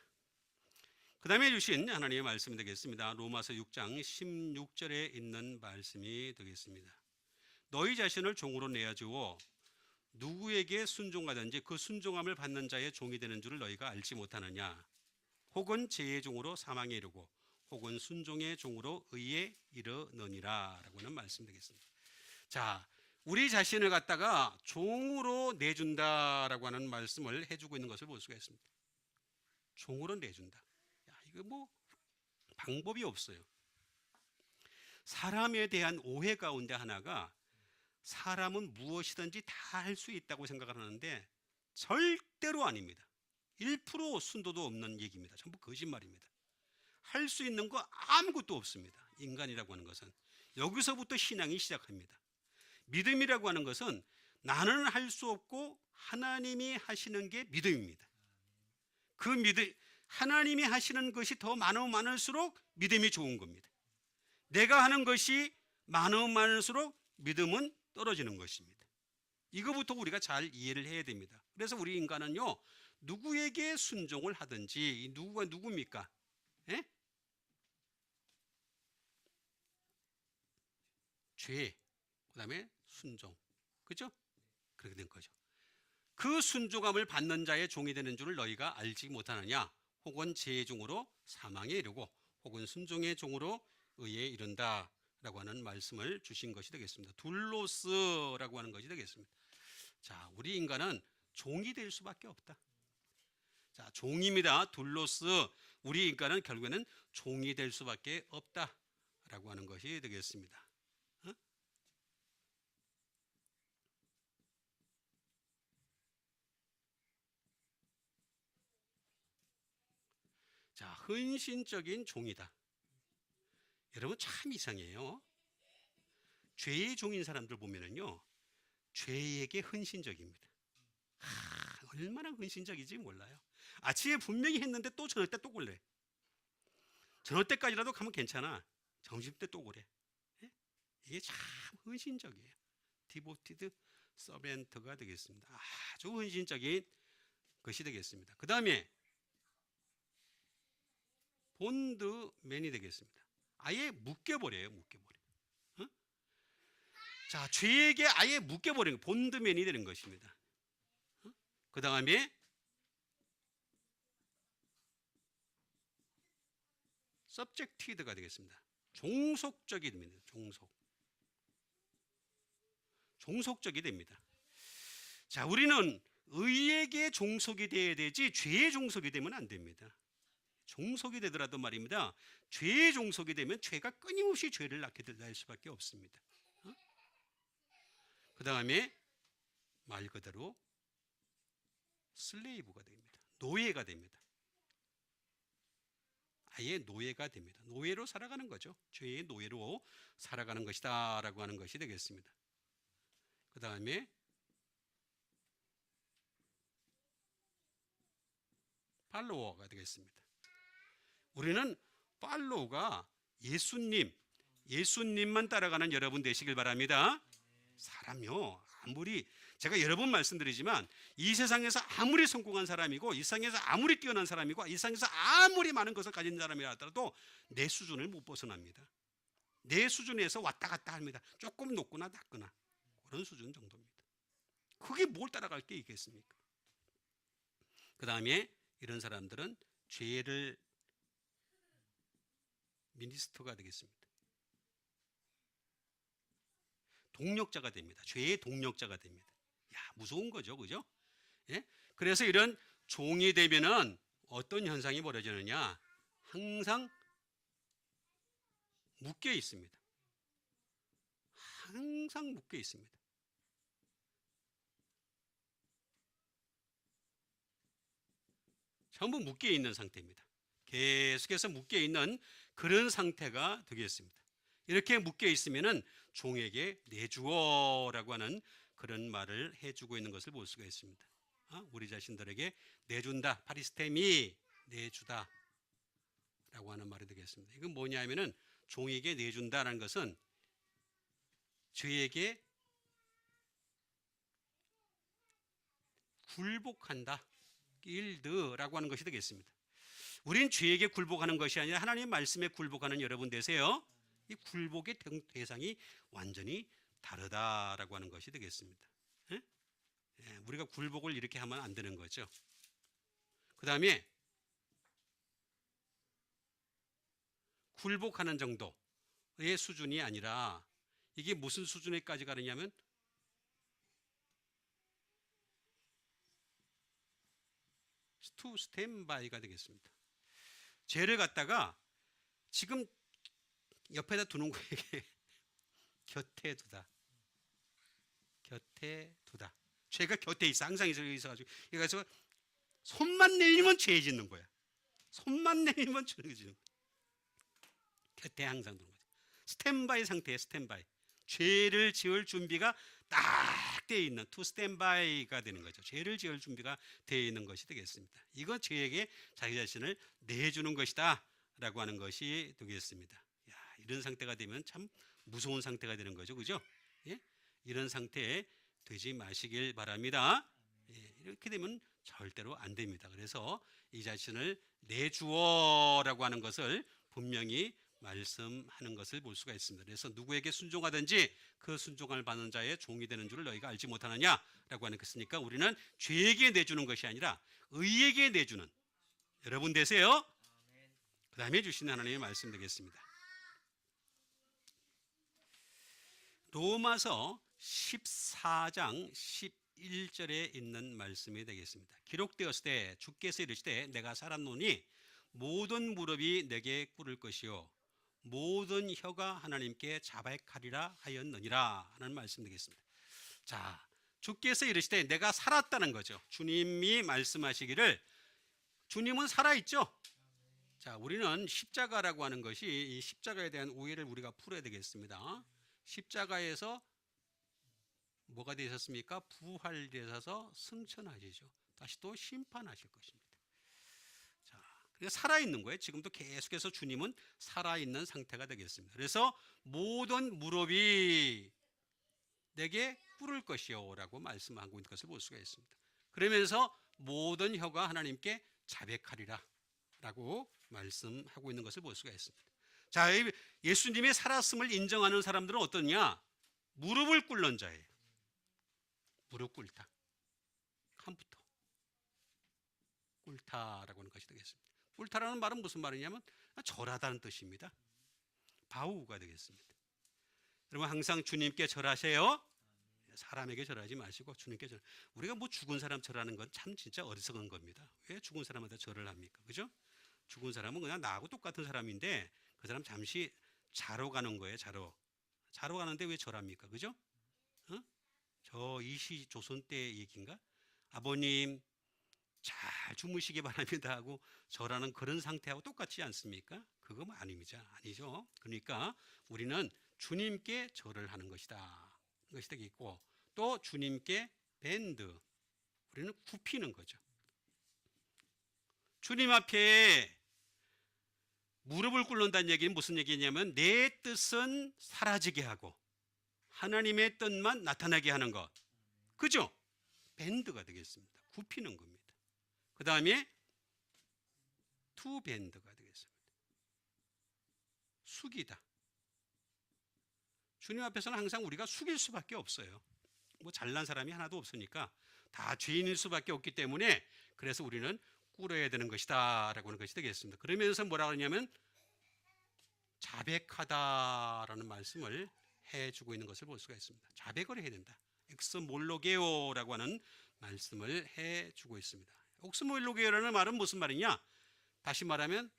그 다음에 주신 하나님의 말씀이 되겠습니다. 로마서 6장 16절에 있는 말씀이 되겠습니다. 너희 자신을 종으로 내어주어 누구에게 순종하든지 그 순종함을 받는 자의 종이 되는 줄을 너희가 알지 못하느냐? 혹은 죄의 종으로 사망에 이르고 혹은 순종의 종으로 의에 이르느니라 라고 하는 말씀 되겠습니다. 자, 우리 자신을 갖다가 종으로 내준다라고 하는 말씀을 해주고 있는 것을 볼 수가 있습니다. 종으로 내준다. 야, 이거 뭐 방법이 없어요. 사람에 대한 오해 가운데 하나가 사람은 무엇이든지 다 할 수 있다고 생각을 하는데 절대로 아닙니다. 1% 순도도 없는 얘기입니다. 전부 거짓말입니다. 할 수 있는 거 아무것도 없습니다. 인간이라고 하는 것은. 여기서부터 신앙이 시작합니다. 믿음이라고 하는 것은 나는 할 수 없고 하나님이 하시는 게 믿음입니다. 그 믿음, 하나님이 하시는 것이 더 많으면 많을수록 믿음이 좋은 겁니다. 내가 하는 것이 많으면 많을수록 믿음은 떨어지는 것입니다. 이거부터 우리가 잘 이해를 해야 됩니다. 그래서 우리 인간은요, 누구에게 순종을 하든지, 이 누구가 누굽니까? 예? 죄, 그 다음에 순종. 그죠? 그렇게 된 거죠. 그 순종함을 받는 자의 종이 되는 줄을 너희가 알지 못하느냐? 혹은 죄의 종으로 사망에 이르고 혹은 순종의 종으로 의에 이른다 라고 하는 말씀을 주신 것이 되겠습니다. 둘로스라고 하는 것이 되겠습니다. 자, 우리 인간은 종이 될 수밖에 없다. 자, 종입니다. 둘로스. 우리 인간은 결국에는 종이 될 수밖에 없다 라고 하는 것이 되겠습니다. 자, 헌신적인 종이다. 여러분 참 이상해요. 죄의 종인 사람들 보면은요, 죄에게 헌신적입니다. 얼마나 헌신적인지 몰라요. 아침에 분명히 했는데 또 저녁 때 또 그래. 저녁 때까지라도 가면 괜찮아. 점심 때 또 그래. 예? 이게 참 헌신적이에요. 디보티드 서벤트가 되겠습니다. 아주 헌신적인 것이 되겠습니다. 그 다음에 본드맨이 되겠습니다. 아예 묶여버려요. 어? 자, 죄에게 아예 묶여버리는 본드맨이 되는 것입니다. 그 다음에 subjected가 되겠습니다. 종속적이 됩니다. 종속적이 됩니다. 자, 우리는 의에게 종속이 돼야 되지 죄의 종속이 되면 안 됩니다. 종속이 되더라도 말입니다. 죄의 종속이 되면 죄가 끊임없이 죄를 낳게 될 수밖에 없습니다. 그 다음에 말 그대로 슬레이브가 됩니다. 노예가 됩니다. 아예 노예가 됩니다. 노예로 살아가는 거죠. 죄의 노예로 살아가는 것이다 라고 하는 것이 되겠습니다. 그 다음에 팔로워가 되겠습니다. 우리는 팔로우가 예수님만 따라가는 여러분 되시길 바랍니다. 사람요, 아무리 제가 여러 번 말씀드리지만 이 세상에서 아무리 성공한 사람이고 이 세상에서 아무리 뛰어난 사람이고 이 세상에서 아무리 많은 것을 가진 사람이라 하더라도 내 수준을 못 벗어납니다. 내 수준에서 왔다 갔다 합니다. 조금 높거나 낮거나 그런 수준 정도입니다. 그게 뭘 따라갈 게 있겠습니까? 그 다음에 이런 사람들은 죄를 미니스터가 되겠습니다. 동력자가 됩니다. 죄의 동력자가 됩니다. 야, 무서운 거죠, 그죠? 예? 그래서 이런 종이 되면은 어떤 현상이 벌어지느냐? 항상 묶여 있습니다. 항상 묶여 있습니다. 전부 묶여 있는 상태입니다. 계속해서 묶여 있는 그런 상태가 되겠습니다. 이렇게 묶여 있으면은 종에게 내주어라고 하는 그런 말을 해주고 있는 것을 볼 수가 있습니다. 우리 자신들에게 내준다, 파리스템이 내주다 라고 하는 말이 되겠습니다. 이건 뭐냐면은 종에게 내준다라는 것은 죄에게 굴복한다, 일드라고 하는 것이 되겠습니다. 우린 죄에게 굴복하는 것이 아니라 하나님 말씀에 굴복하는 여러분 되세요. 이 굴복의 대상이 완전히 다르다라고 하는 것이 되겠습니다. 예? 예, 우리가 굴복을 이렇게 하면 안 되는 거죠. 그 다음에 굴복하는 정도의 수준이 아니라 이게 무슨 수준에까지 가느냐면 to stand by가 되겠습니다. 죄를 갖다가 지금 옆에다 두는 거에게 곁에 두다. 죄가 곁에 있어. 항상 있어가지고. 그래서 손만 내밀면 죄 짓는 거야. 손만 내밀면 죄 짓는 거야. 곁에 항상 두는 거죠. 스탠바이 상태에 스탠바이. 죄를 지을 준비가 딱 되어 있는 to stand by가 되는 거죠. 죄를 지을 준비가 되어 있는 것이 되겠습니다. 이건 죄에게 자기 자신을 내주는 것이다 라고 하는 것이 되겠습니다. 야, 이런 상태가 되면 참 무서운 상태가 되는 거죠. 그죠? 예? 이런 상태에 되지 마시길 바랍니다. 예, 이렇게 되면 절대로 안 됩니다. 그래서 이 자신을 내주어라고 하는 것을 분명히 말씀하는 것을 볼 수가 있습니다. 그래서 누구에게 순종하든지 그 순종을 받는 자의 종이 되는 줄을 너희가 알지 못하느냐라고 하는 것이니까 우리는 죄에게 내주는 것이 아니라 의에게 내주는 여러분 되세요. 그 다음에 주신 하나님의 말씀 되겠습니다. 로마서 14장 11절에 있는 말씀이 되겠습니다. 기록되었을 때 주께서 이르시되 내가 살았노니 모든 무릎이 내게 꿇을 것이요 모든 혀가 하나님께 자백하리라 하였느니라 하는 말씀 되겠습니다. 자, 주께서 이르시되 내가 살았다는 거죠. 주님이 말씀하시기를 주님은 살아있죠. 자, 우리는 십자가라고 하는 것이 이 십자가에 대한 오해를 우리가 풀어야 되겠습니다. 십자가에서 뭐가 되셨습니까? 부활되셔서 승천하시죠. 다시 또 심판하실 것입니다. 자, 그러니까 살아있는 거예요. 지금도 계속해서 주님은 살아있는 상태가 되겠습니다. 그래서 모든 무릎이 내게 꿇을 것이요 라고 말씀하고 있는 것을 볼 수가 있습니다. 그러면서 모든 혀가 하나님께 자백하리라 라고 말씀하고 있는 것을 볼 수가 있습니다. 자, 예수님의 살았음을 인정하는 사람들은 어떠냐? 무릎을 꿇는 자예요. 무릎 꿇다. 컴부터 꿇다라고 하는 것이 되겠습니다. 꿇다라는 말은 무슨 말이냐면 절하다는 뜻입니다. 바우가 되겠습니다. 여러분 항상 주님께 절하세요. 사람에게 절하지 마시고 주님께 절. 우리가 뭐 죽은 사람 절하는 건 참 진짜 어리석은 겁니다. 왜 죽은 사람한테 절을 합니까? 그죠? 죽은 사람은 그냥 나하고 똑같은 사람인데 그 사람 잠시 자러 가는 거예요. 자러 가는데 왜 절합니까? 그죠? 저 이시 조선 때 얘기인가? 아버님 잘 주무시기 바랍니다 하고 절하는 그런 상태하고 똑같지 않습니까? 그거 뭐 아니죠. 그러니까 우리는 주님께 절을 하는 것이다. 것이 되겠고 또 주님께 밴드 우리는 굽히는 거죠. 주님 앞에 무릎을 꿇는다는 얘기는 무슨 얘기냐면 내 뜻은 사라지게 하고 하나님의 뜻만 나타나게 하는 것. 그죠? 밴드가 되겠습니다. 굽히는 겁니다. 그 다음에 투 밴드가 되겠습니다. 숙이다. 주님 앞에서는 항상 우리가 숙일 수밖에 없어요. 뭐 잘난 사람이 하나도 없으니까 다 죄인일 수밖에 없기 때문에 그래서 우리는 꿇어야 되는 것이다 라고 하는 것이 되겠습니다. 그러면서 뭐라고 하냐면 자백하다라는 말씀을 해주고 있는 것을 볼 수가 있습니다. 자백을 해야 된다. 엑스몰로게오라고 하는 말씀을 해주고 있습니다. 엑스몰로게오라는 말은 무슨 말이냐? 다시 말하면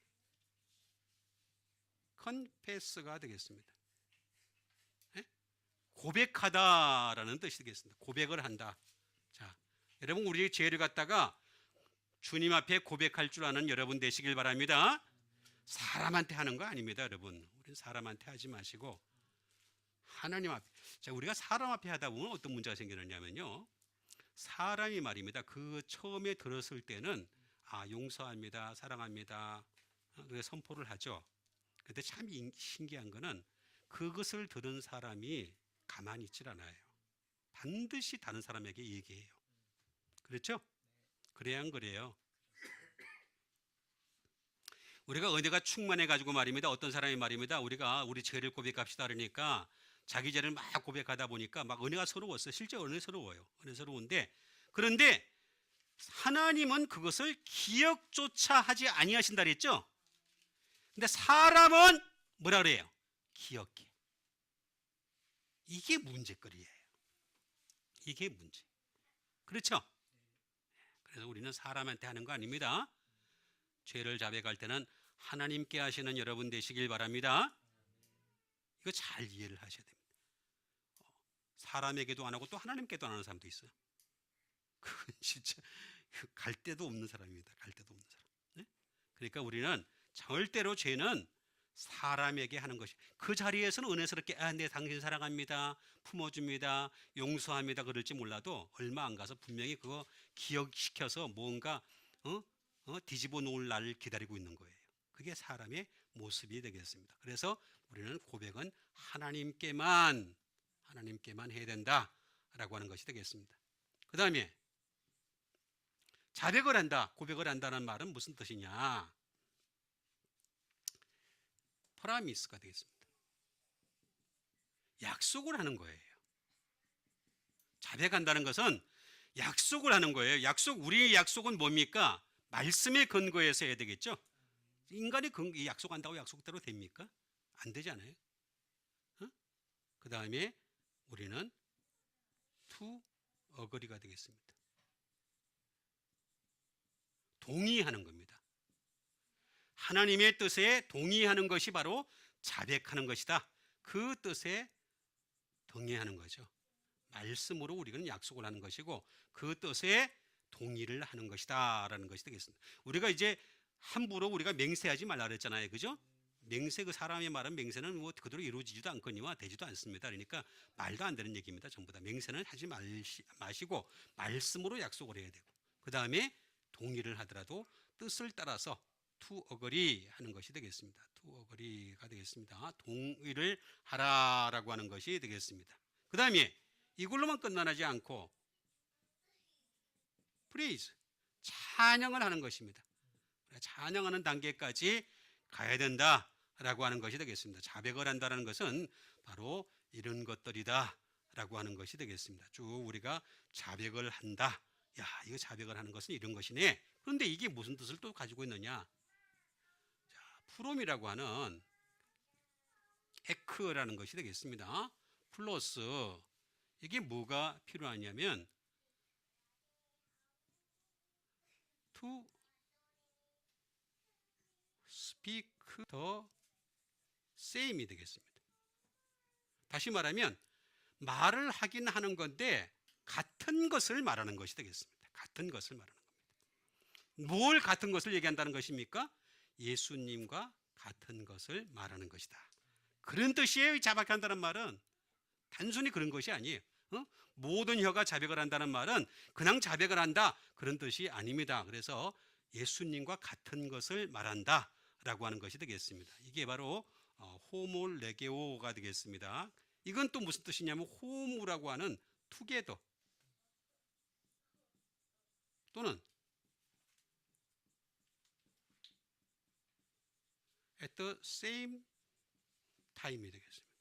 컨페스가 되겠습니다. 고백하다라는 뜻이 되겠습니다. 고백을 한다. 자, 여러분 우리 죄를 갖다가 주님 앞에 고백할 줄 아는 여러분 되시길 바랍니다. 사람한테 하는 거 아닙니다, 여러분. 우리는 사람한테 하지 마시고 하나님 앞에. 자, 우리가 사람 앞에 하다 보면 어떤 문제가 생기느냐면요. 사람이 말입니다. 그 처음에 들었을 때는 용서합니다, 사랑합니다. 그래서 선포를 하죠. 그런데 참 신기한 거는 그것을 들은 사람이 가만히 있질 않아요. 반드시 다른 사람에게 얘기해요. 그렇죠? 그래야 안 그래요. 우리가 은혜가 충만해가지고 말입니다. 어떤 사람이 말입니다. 우리가 우리 죄를 고백합시다 그러니까 자기 죄를 막 고백하다 보니까 막 은혜가 서러웠어요. 실제 은혜스러워요. 은혜스러운데 그런데 하나님은 그것을 기억조차 하지 아니하신다 그랬죠? 근데 사람은 뭐라 그래요? 기억해. 이게 문제거리예요. 이게 문제. 그렇죠? 그래서 우리는 사람한테 하는 거 아닙니다. 죄를 자백할 때는 하나님께 하시는 여러분 되시길 바랍니다. 이거 잘 이해를 하셔야 됩니다. 사람에게도 안 하고 또 하나님께도 안 하는 사람도 있어요. 그건 진짜 갈 데도 없는 사람입니다. 갈 데도 없는 사람. 네? 그러니까 우리는 절대로 죄는 사람에게 하는 것이 그 자리에서는 은혜스럽게 네 당신 사랑합니다, 품어줍니다, 용서합니다 그럴지 몰라도 얼마 안 가서 분명히 그거 기억시켜서 뭔가 뒤집어 놓을 날을 기다리고 있는 거예요. 그게 사람의 모습이 되겠습니다. 그래서 우리는 고백은 하나님께만 해야 된다라고 하는 것이 되겠습니다. 그 다음에 자백을 한다, 고백을 한다는 말은 무슨 뜻이냐? 프라미스가 되겠습니다. 약속을 하는 거예요. 자백한다는 것은 약속을 하는 거예요. 우리의 약속은 뭡니까? 말씀에 근거해서 해야 되겠죠. 인간이 약속한다고 약속대로 됩니까? 안 되잖아요. 그 다음에 우리는 to agree가 되겠습니다. 동의하는 겁니다. 하나님의 뜻에 동의하는 것이 바로 자백하는 것이다. 그 뜻에 동의하는 거죠. 말씀으로 우리는 약속을 하는 것이고 그 뜻에 동의를 하는 것이다 라는 것이 되겠습니다. 우리가 이제 함부로 우리가 맹세하지 말라 그랬잖아요. 그죠? 맹세, 그 사람의 말은 맹세는 뭐 그대로 이루어지지도 않거니와 되지도 않습니다. 그러니까 말도 안 되는 얘기입니다. 전부 다 맹세는 하지 마시고 말씀으로 약속을 해야 되고, 그 다음에 동의를 하더라도 뜻을 따라서 to agree 하는 것이 되겠습니다. to agree가 되겠습니다. 동의를 하라라고 하는 것이 되겠습니다. 그 다음에 이걸로만 끝나지 않고 praise, 찬양을 하는 것입니다. 찬양하는 단계까지 가야 된다라고 하는 것이 되겠습니다. 자백을 한다는 것은 바로 이런 것들이다 라고 하는 것이 되겠습니다. 쭉 우리가 자백을 한다. 야, 이거 자백을 하는 것은 이런 것이네. 그런데 이게 무슨 뜻을 또 가지고 있느냐? 자, 프롬이라고 하는 에크라는 것이 되겠습니다. 플러스 이게 뭐가 필요하냐면 to speak the same이 되겠습니다. 다시 말하면 말을 하긴 하는 건데 같은 것을 말하는 것이 되겠습니다. 같은 것을 말하는 겁니다. 뭘 같은 것을 얘기한다는 것입니까? 예수님과 같은 것을 말하는 것이다. 그런 뜻이에요. 자백한다는 말은 단순히 그런 것이 아니에요. 모든 혀가 자백을 한다는 말은 그냥 자백을 한다 그런 뜻이 아닙니다. 그래서 예수님과 같은 것을 말한다 라고 하는 것이 되겠습니다. 이게 바로 호몰레게오가 되겠습니다. 이건 또 무슨 뜻이냐면 호무라고 하는 together 또는 at the same time이 되겠습니다.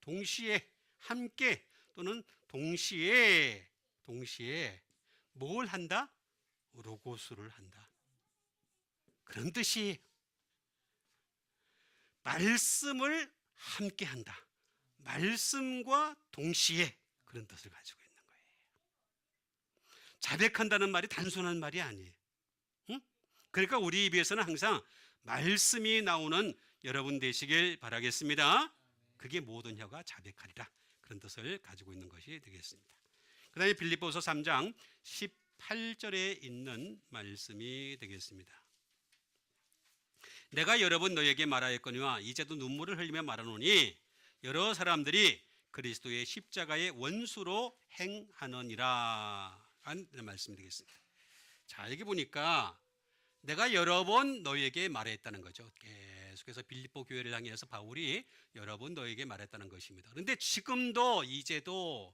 동시에, 함께 또는 동시에 뭘 한다? 로고스를 한다. 그런 뜻이 말씀을 함께 한다. 말씀과 동시에 그런 뜻을 가지고 있는 거예요. 자백한다는 말이 단순한 말이 아니에요. 응? 그러니까 우리 입에서는 항상 말씀이 나오는 여러분 되시길 바라겠습니다. 그게 모든 혀가 자백하리라. 그런 뜻을 가지고 있는 것이 되겠습니다. 그 다음에 빌립보서 3장 18절에 있는 말씀이 되겠습니다. 내가 여러 번 너에게 말하였거니와 이제도 눈물을 흘리며 말하노니 여러 사람들이 그리스도의 십자가의 원수로 행하느니라 하는 말씀이 되겠습니다. 자, 여기 보니까 내가 여러 번 너에게 말했다는 거죠. 계속해서 빌립보 교회를 향해서 바울이 여러 번 너에게 말했다는 것입니다. 그런데 지금도 이제도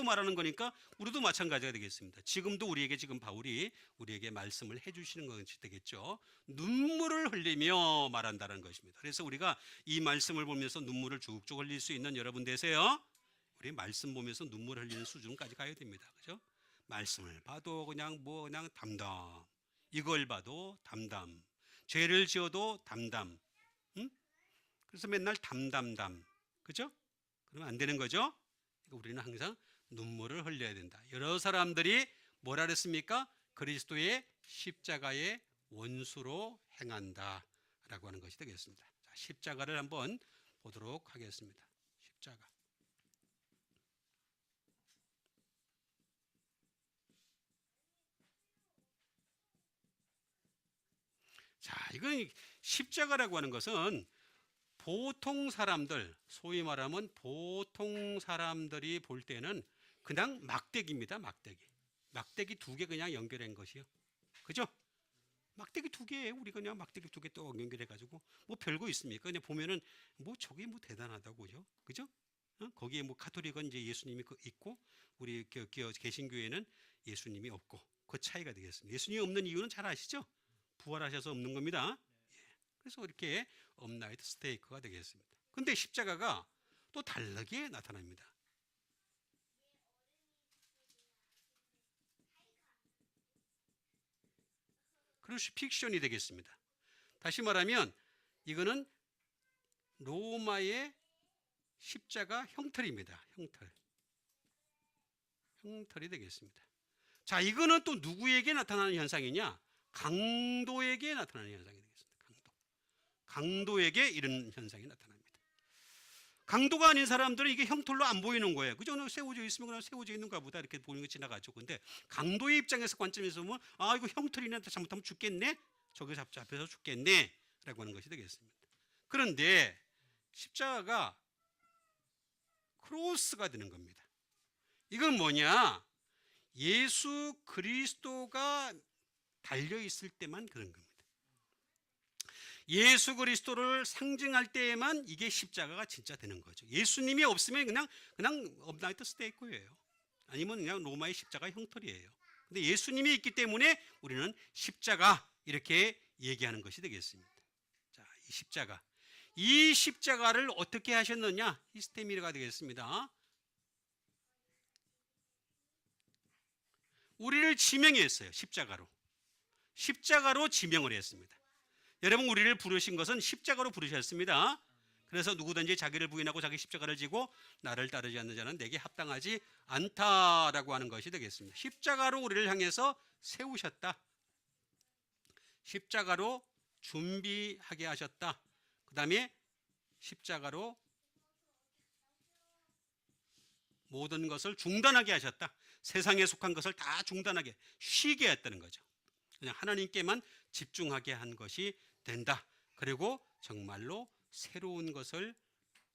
말하는 거니까 우리도 마찬가지가 되겠습니다. 지금도 우리에게 지금 바울이 우리에게 말씀을 해주시는 것이 되겠죠. 눈물을 흘리며 말한다는 것입니다. 그래서 우리가 이 말씀을 보면서 눈물을 쭉쭉 흘릴 수 있는 여러분 되세요. 우리 말씀 보면서 눈물 흘리는 수준까지 가야 됩니다. 그죠? 말씀을 봐도 그냥 담담, 이걸 봐도 담담, 죄를 지어도 담담, 응? 그래서 맨날 담담담, 그죠? 그러면 안 되는 거죠? 우리는 항상 눈물을 흘려야 된다. 여러 사람들이 뭐라 그랬습니까? 그리스도의 십자가의 원수로 행한다 라고 하는 것이 되겠습니다. 자, 십자가를 한번 보도록 하겠습니다. 십자가. 자, 이건 십자가라고 하는 것은 보통 사람들, 소위 말하면 보통 사람들이 볼 때는 그냥 막대기입니다. 막대기 두 개 그냥 연결한 것이요. 그죠? 막대기 두 개에 우리 그냥 막대기 두 개 또 연결해가지고 뭐 별거 있습니까? 그냥 보면은 뭐 저게 뭐 대단하다고요. 그죠? 거기에 뭐 카톨릭은 이제 예수님이 있고 우리 개신교회는 예수님이 없고 그 차이가 되겠습니다. 예수님이 없는 이유는 잘 아시죠? 부활하셔서 없는 겁니다. 그래서 이렇게 업라이트 스테이크가 되겠습니다. 근데 십자가가 또 다르게 나타납니다. 크루시픽션이 되겠습니다. 다시 말하면 이거는 로마의 십자가 형틀입니다. 형틀이 되겠습니다. 자, 이거는 또 누구에게 나타나는 현상이냐? 강도에게 나타나는 현상이 되겠습니다. 강도에게 이런 현상이 나타납니다. 강도가 아닌 사람들은 이게 형틀로 안 보이는 거예요. 그죠? 세워져 있으면 그냥 세워져 있는가 보다 이렇게 보는 거 지나가죠. 근데 강도의 입장에서 관점에서 보면 이거 형틀이네, 잘못하면 죽겠네. 저기 잡혀서 죽겠네 라고 하는 것이 되겠습니다. 그런데 십자가가 크로스가 되는 겁니다. 이건 뭐냐? 예수 그리스도가 달려있을 때만 그런 겁니다. 예수 그리스도를 상징할 때에만 이게 십자가가 진짜 되는 거죠. 예수님이 없으면 그냥 업나이트 스테이크예요. 아니면 그냥 로마의 십자가 형틀이에요. 근데 예수님이 있기 때문에 우리는 십자가 이렇게 얘기하는 것이 되겠습니다. 자, 이 십자가를 어떻게 하셨느냐? 히스테미르가 되겠습니다. 우리를 지명했어요. 십자가로 지명을 했습니다. 여러분, 우리를 부르신 것은 십자가로 부르셨습니다. 그래서 누구든지 자기를 부인하고 자기 십자가를 지고 나를 따르지 않는 자는 내게 합당하지 않다라고 하는 것이 되겠습니다. 십자가로 우리를 향해서 세우셨다. 십자가로 준비하게 하셨다. 그 다음에 십자가로 모든 것을 중단하게 하셨다. 세상에 속한 것을 다 중단하게, 쉬게 했다는 거죠. 그냥 하나님께만 집중하게 한 것이 된다. 그리고 정말로 새로운 것을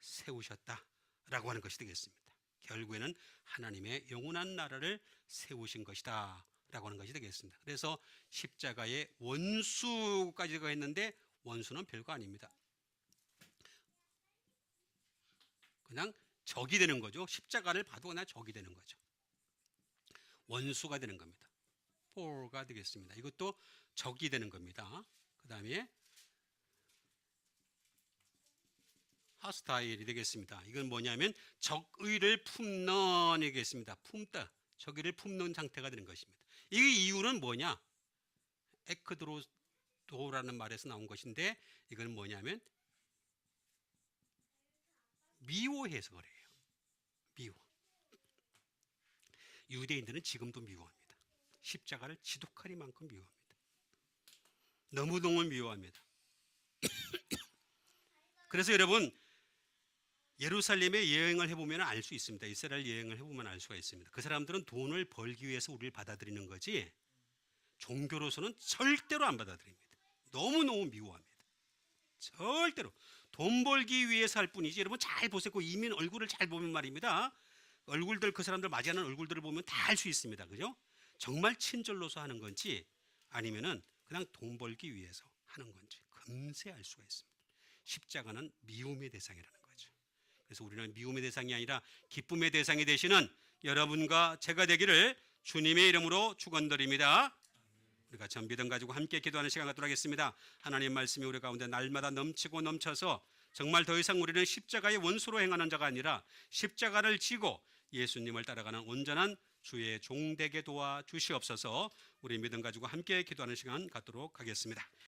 세우셨다라고 하는 것이 되겠습니다. 결국에는 하나님의 영원한 나라를 세우신 것이다 라고 하는 것이 되겠습니다. 그래서 십자가의 원수까지가 있는데 원수는 별거 아닙니다. 그냥 적이 되는 거죠. 십자가를 봐도 그냥 적이 되는 거죠. 원수가 되는 겁니다. 포가 되겠습니다. 이것도 적이 되는 겁니다. 그 다음에 하스타일이 되겠습니다. 이건 뭐냐면 적의를 품는 이겠습니다. 품다. 적의를 품는 상태가 되는 것입니다. 이 이유는 뭐냐? 에크드로도라는 말에서 나온 것인데 이건 뭐냐면 미워해서 그래요. 미워. 유대인들은 지금도 미워합니다. 십자가를 지독하리만큼 미워합니다. 너무너무 미워합니다. 그래서 여러분, 예루살렘에 여행을 해보면 알 수 있습니다. 이스라엘 여행을 해보면 알 수가 있습니다. 그 사람들은 돈을 벌기 위해서 우리를 받아들이는 거지 종교로서는 절대로 안 받아들입니다. 너무너무 미워합니다. 절대로. 돈 벌기 위해서 할 뿐이지. 여러분 잘 보세요. 그 이민 얼굴을 잘 보면 말입니다. 얼굴들, 그 사람들 맞이하는 얼굴들을 보면 다 알 수 있습니다. 그죠? 정말 친절로서 하는 건지 아니면은 그냥 돈 벌기 위해서 하는 건지 금세 알 수가 있습니다. 십자가는 미움의 대상이라는 거죠. 그래서 우리는 미움의 대상이 아니라 기쁨의 대상이 되시는 여러분과 제가 되기를 주님의 이름으로 축원드립니다. 우리가 전비등 가지고 함께 기도하는 시간 갖도록 하겠습니다. 하나님 말씀이 우리 가운데 날마다 넘치고 넘쳐서 정말 더 이상 우리는 십자가의 원수로 행하는 자가 아니라 십자가를 지고 예수님을 따라가는 온전한 주의 종 되게 도와주시옵소서. 우리 믿음 가지고 함께 기도하는 시간 갖도록 하겠습니다.